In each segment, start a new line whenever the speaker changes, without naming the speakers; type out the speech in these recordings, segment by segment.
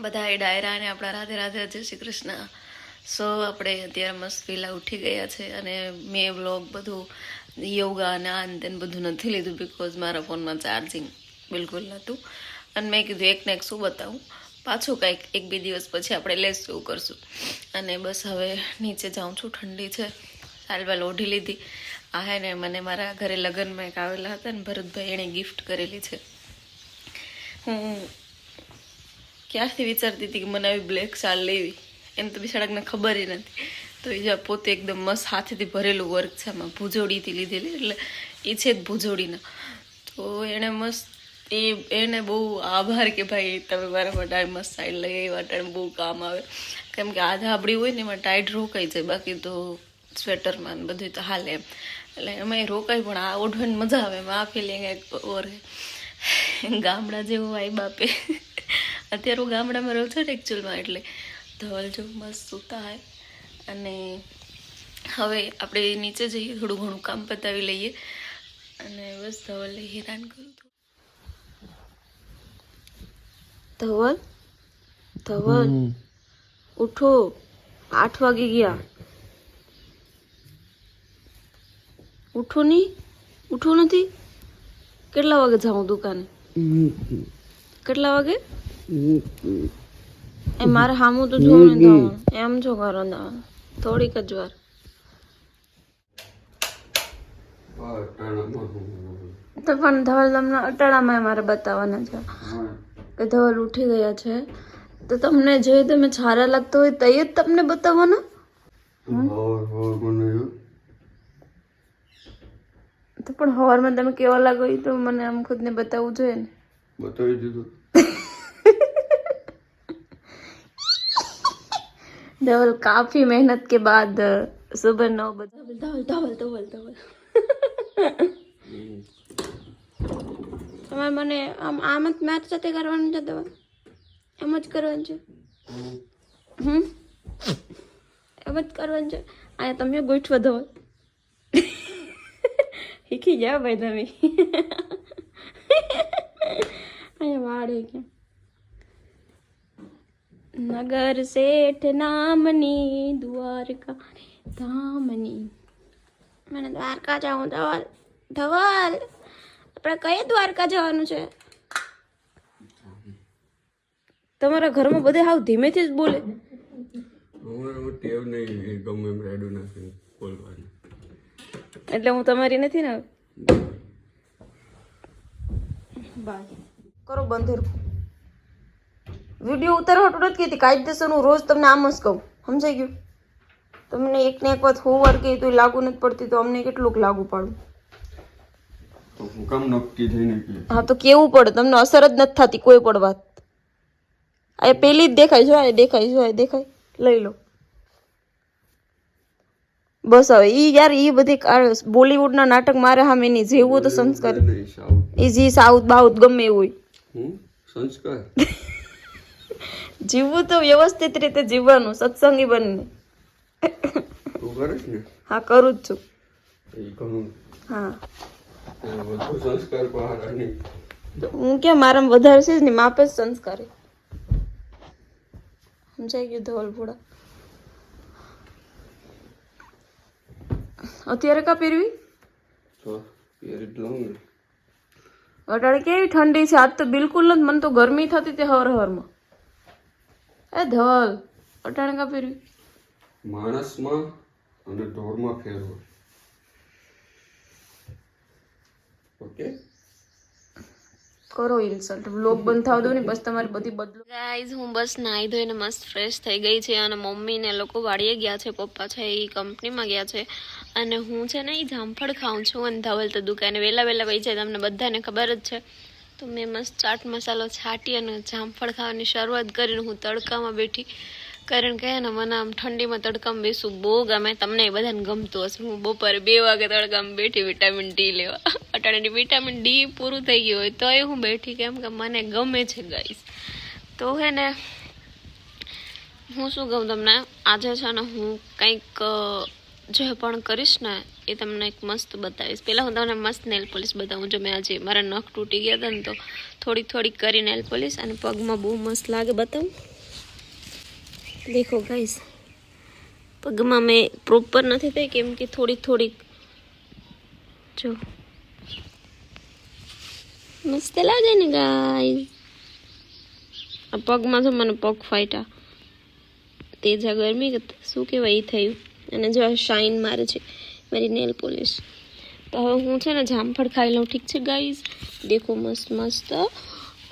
બધા ડાયરા અને આપણા રાધે રાધે જય શ્રી કૃષ્ણ. સો આપણે અત્યારે મસ્ત પહેલાં ઉઠી ગયા છે અને મેં વ્લોગ બધું યોગા અને આ ને બધું નથી લીધું બિકોઝ મારા ફોનમાં ચાર્જિંગ બિલકુલ નહોતું. અને મેં કીધું એકને એક શું બતાવું, પાછું કંઈક 1-2 દિવસ પછી આપણે લેશું એવું કરશું. અને બસ હવે નીચે જાઉં છું, ઠંડી છે, સાલવાલ ઓઢી લીધી. આ હે ને મને મારા ઘરે લગ્નમાં એક આવેલા હતા ને ભરતભાઈ, એણે ગિફ્ટ કરેલી છે. હું ક્યારથી વિચારતી હતી કે મને આવી બ્લેક શાલ લેવી, એમ તો બિચારાને ખબર નથી. તો એ પોતે એકદમ મસ્ત હાથેથી ભરેલું વર્ક છે, આમાં ભૂજોડીથી લીધેલી, એટલે એ છે જ ભૂજોડીના. તો એણે મસ્ત એને બહુ આભાર કે ભાઈ તમે મારા માટે મસ્ત સાઈડ લઈ આવ્યા, ટાઈમ બહુ કામ આવે. કેમ કે આ ધાબડી હોય ને એમાં ટાઈટ રોકાઈ જાય, બાકી તો સ્વેટરમાં ને બધું તો હાલે એમ. એટલે એમાં રોકાય પણ આ ઓઢવાની મજા આવે એમ. આ ફિલિંગ એક ઓર ગામડા જેવું વાઈબ આપે. અત્યારે હું ગામડામાં રહું છું ને એકચ્યુઅલમાં, એટલે ધવલ જો મસ્ત સૂતા હોય. અને હવે આપણે નીચે જઈએ, થોડું ઘણું કામ પતાવી લઈએ અને બસ ધવલને હેરાન કરું. ધવલ ધવલ ઉઠો, 8 વાગી ગયા. ઉઠો નહીં, ઉઠો નથી. કેટલા વાગે જાઉં દુકાને? કેટલા વાગે? એ મારે સામું તો જોવું ને ધવલ, એમ જો કરો થોડીક જ વાર. તો પણ ધવલ તમને અટાણામાં મારે બતાવવાના છે કે ધવલ ઉઠી ગયા છે. તો તમને જે તમે સારા લાગતા હોય તે જ તમને બતાવવાના. તો પણ હવારમાં તમે કેવા લાગો એ તો મને આમ ખુદને બતાવવું જોઈએ ને.
બતાવી દીધું.
धवल काफी मेहनत के बाद सुबह 9 बजे. धवल धवल धवल धवल તમારે મને આમ જ મેચ સાથે કરવાનું છે ધવલ? એમ જ કરવાનું છે? એમ જ કરવાનું છે? અહીંયા તમે ગોઠવો ધવલ. શીખી જાઓ ભાઈ તમે. અહીંયા વાળે કે નગર શેઠ નામની દ્વારકા ધામની. મને દ્વારકા જવું. ધવલ ધવલ આપણે કઈ દ્વારકા જવાનું છે? તમારા ઘરમાં બધે હાવ ધીમેથી જ બોલે.
ટેવ નહીં, ગમે એમ રેડું નથી બોલવાનું.
એટલે હું તમારી નથી ને. બાય કરો બંધ. વિડીયો ઉતારવા ટોટ કીધી કાયદેસરનું રોજ તમને આમ જ કહું, સમજાઈ ગયું? તમને એકને એક વાત હોવાર કે તો લાગુ નથી પડતી, તો અમને કેટલુંક લાગુ પાડું?
તો હું કામ નક્કી થઈને કે
હા તો કેવું પડે, તમને અસર જ નથી થતી કોઈ પણ વાત. આ પેલી જ દેખાય જો, આ દેખાય જો, આ દેખાય, લઈ લો બસ. હવે ઈ યાર ઈ બધી બોલીવુડના નાટક મારે સામે એની જેવું તો સંસ્કાર ઈ જી સાઉથ બાઉથ ગમે એવું હોય.
સંસ્કાર
જીવવું તો વ્યવસ્થિત રીતે જીવવાનું, સત્સંગી બનીને.
તું કરે છે ને?
હા કરું જ છું.
એ ઘણું.
હા
વધુ સંસ્કાર પહાડ નહીં.
હું ક્યાં મારામાં વધારે છે જ ને, માપે જ સંસ્કાર. સમજાઈ ગયું ધવલ ભોળા? અત્યારે કા પહેરવી? અટાણે કેવી ઠંડી છે આજ તો બિલકુલ નથી. મને તો ગરમી થતી તે હવારમાં. એ ધવલ અટાણે કા પહેરવી?
માણસમાં અને ઢોરમાં ફેર હોય. ઓકે
કરો ઇન્સલ્ટ. વ્લોગ બંધ થાવ દો ને બસ તમારી બધી બદલો. ગાઈઝ હું બસ નાહી ધોઈને મસ્ત ફ્રેશ થઈ ગઈ છે અને મમ્મી ને લોકો વાડીએ ગયા છે, પપ્પા છે એ કંપનીમાં ગયા છે અને હું છે ને એ જામફળ ખાઉં છું અને ધવલ તો દુકાને વહેલા વહી જાય, તમને બધાને ખબર જ છે. તો મેં મસ્ત ચાટ મસાલો છાંટી અને જામફળ ખાવાની શરૂઆત કરીને હું તડકામાં બેઠી. કારણ કે ને મને આમ ઠંડીમાં તડકામાં બેસવું બહુ ગમે, તમને એ બધાને ગમતું હશે. હું બપોરે 2 વાગે તડકામાં બેઠી વિટામિન ડી લેવા. અટાણે વિટામિન ડી પૂરું થઈ ગયું હોય તોય હું બેઠી, કેમ કે મને ગમે છે ગાઈસ. તો હે ને હું શું કહું તમને, આજે છે ને હું કંઈક જે પણ કરીશ ને એ તમને એક મસ્ત બતાવીશ. પહેલાં હું તમને મસ્ત નેલ પોલિશ બતાવું. જો મેં આજે મારા નખ તૂટી ગયા હતા ને તો થોડીક કરી નેલ પોલિશ અને પગમાં બહુ મસ્ત લાગે. બતાવું, દેખો ગાઈસ, પગમાં મેં પ્રોપર નથી થઈ કેમ કે થોડીક જો મસ્ત લાગે ને ગાઈસ. આ પગમાં તો મને પગ ફાટ્યા, તેજા ગરમી શું કહેવાય એ થયું. અને જો શાઇન મારે છે મારી નેલ પોલિશ. તો હવે હું છે ને જામફળ ખાઈ લઉં. ઠીક છે ગાઈઝ, દેખો મસ્ત.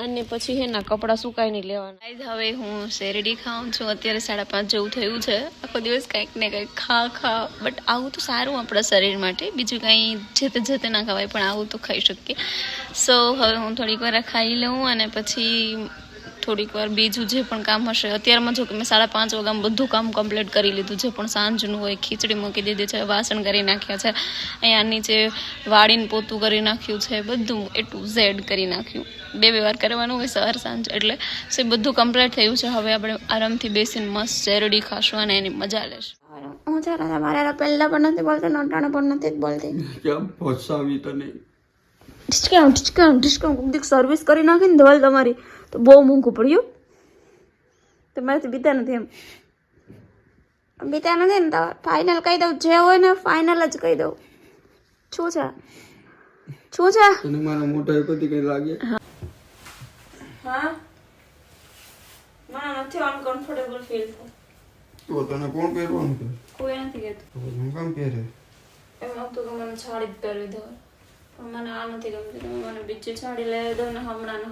અને પછી હે ના કપડાં સુકાઈ નહીં લેવાના. ગાઈઝ હવે હું શેરડી ખાઉં છું. અત્યારે 5:30 જેવું થયું છે. આખો દિવસ કંઈક ને કંઈક ખા બટ આવું તો સારું આપણા શરીર માટે. બીજું કંઈ જતે ના ખવાય પણ આવું તો ખાઈ શકીએ. સો હવે હું થોડીક વાર ખાઈ લઉં અને પછી થોડીક વાર બીજું જે પણ કામ હશે. અત્યારમાં જો કે મેં 5:30 વાગ્યામાં બધું કામ કમ્પ્લીટ કરી લીધું છે. પણ સાંજનું હોય, ખીચડી મૂકી દીધી છે, વાસણ કરી નાખ્યા છે, અહીંયા નીચે વાળીને પોતું કરી નાખ્યું છે, બધું A to Z કરી નાખ્યું. 2 વાર કરવાનું હોય સવાર સાંજ. એટલે સો બધું કમ્પ્લીટ થયું છે. હવે આપણે આરામથી બેસીને મસ્ત શેરડી ખાશું અને એની મજા લેશું. હું છે ને મારે પહેલા પણ નથી બોલતી, નટાણે પણ નથી જ બોલતી.
ક્યાં ફસાવી તને?
ડિસ્કાઉન્ટ સર્વિસ કરી નાખીને ધવલ તમારી તો બહુ મોંઘું પડ્યું. તમારાથી બીતા નથી એમ બીતા નથી ને. તો ફાઇનલ કહી દઉં, જે હોય ને ફાઇનલ જ કહી દઉં. શું છે
તને મારા મોટા પરથી કઈ લાગે?
હા, મને નથી અનકમ્ફર્ટેબલ ફીલ થાય.
તો તને કોણ પહેરવાનું છે?
કોઈ નથી કહેતું.
તો હું કામ પહેરે?
એમ તો કે મને સાડી જ પહેરવી દો, પણ મને આ નથી ગમતી. તમે મને બીજી સાડી લઈ દો ને હમણાં.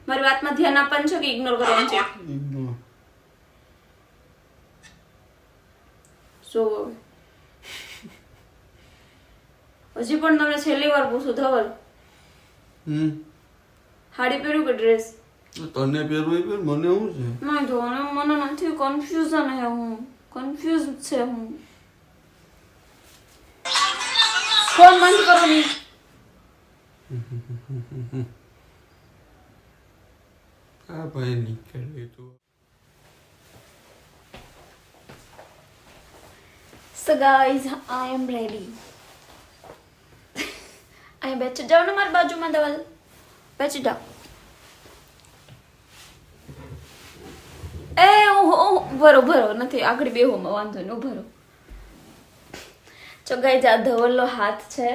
મારી વાતમાં ધ્યાન આપવાનું છે કે ઇગ્નોર કરવાનું છે? સો હજી પણ તમને છેલ્લી વાર પૂછું ધવલ, સાડી પહેર્યું કે ડ્રેસ?
તને પહેરવું પહેર, મને શું છે?
નહીં તો મને નથી, કન્ફ્યુઝન હે. હું કન્ફ્યુઝ છે. હું ફોન બંધ કરો નહીં.
આ ભાઈ નીકળે તો.
So guys, I am ready. અહીં બેસી જાઓ ને મારી બાજુમાં ધવલ, બેસી જાઓ. ભરો નથી આગળ બેહોમાં વાંધો નહીં, ભરો. જો ગાઈસ આ ધવલનો હાથ છે.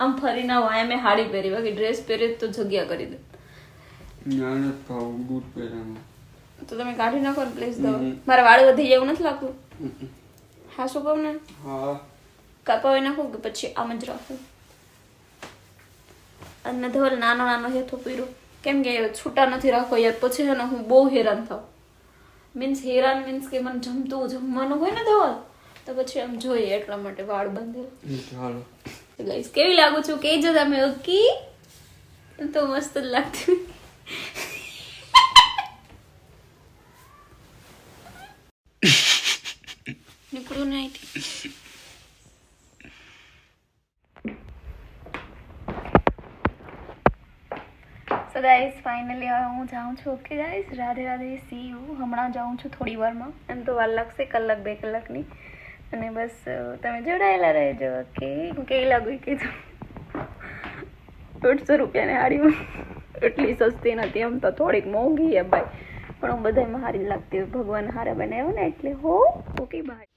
આમ ફરી ના હોય. મેં હાડી પહેરી, બાકી ડ્રેસ પહેરી તો જગ્યા કરી દે.
ના નથી ખાવું, બૂટ પહેરવાનું.
તો તમે કાઢી નાખો ને પ્લીઝ ધવલ. મારા વાળ વધી જાય એવું નથી લાગતું? હા શું કહું ને?
હા,
કાપાવી નાખું કે પછી આમ જ રાખું? અને ધવલ નાનો હેથો પહેર્યો કેમ કે છૂટા નથી રાખો યાર. પછી છે ને હું બહુ હેરાન થાવ. હેરાન મીન્સ કે મને જમવાનું હોય ને ધવલ તો પછી આમ જોઈએ એટલા માટે વાળ બાંધેલા.
ચાલો
ગાઈસ કેવી લાગુ છું કહેજો તમે. ઓકે તો મસ્ત જ લાગતી. નીકળું નહીં. સો ગાઈસ ફાઇનલી હવે હું જાઉં છું. Okay guys, Radhe C you. હમણાં જાઉં છું થોડી વારમાં. એમ તો વાર લાગશે 1-2 કલાકની. અને બસ તમે જોડાયેલા રહેજો. ઓકે હું કેવી લાગુ એ કીધું. 150 રૂપિયાની હાડીમાં એટલી સસ્તી નથી, એમ તો થોડીક મોંઘી છે ભાઈ, પણ હું બધામાં હારી લાગતી હોય. ભગવાન હારા બનાવ્યો ને એટલે હો. Okay bye.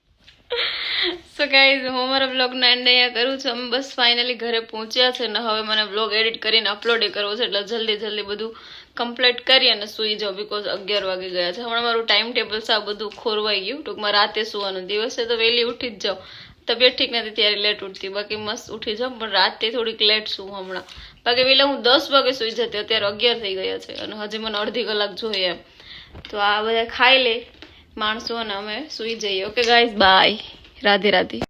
સો ગાઈઝ હું મારા બ્લોગનો એન્ડ અહીંયા કરું છું. અમે બસ ફાઇનલી ઘરે પહોંચ્યા છે ને હવે મને બ્લોગ એડિટ કરીને અપલોડ કરવો છે. એટલે જલ્દી બધું કમ્પ્લીટ કરી અને સૂઈ જાઉં, બિકોઝ 11 વાગી ગયા છે. હમણાં મારું ટાઈમ ટેબલ સાવ બધું ખોરવાઈ ગયું. ટૂંકમાં રાતે સૂવાનું, દિવસે તો વહેલી ઉઠી જ જાઉં. તબિયત ઠીક નથી ત્યારે લેટ ઉઠતી, બાકી મસ્ત ઉઠી જાઉં. પણ રાતે થોડીક લેટ સૂવું હમણાં. બાકી પહેલાં હું 10 વાગે સૂઈ જતી, અત્યારે 11 થઈ ગયા છે અને હજી મને અડધી કલાક જોઈએ એમ. તો આ બધા ખાઈ લે માણસો અને અમે સૂઈ જઈએ. Okay guys by, Radhe Radhe.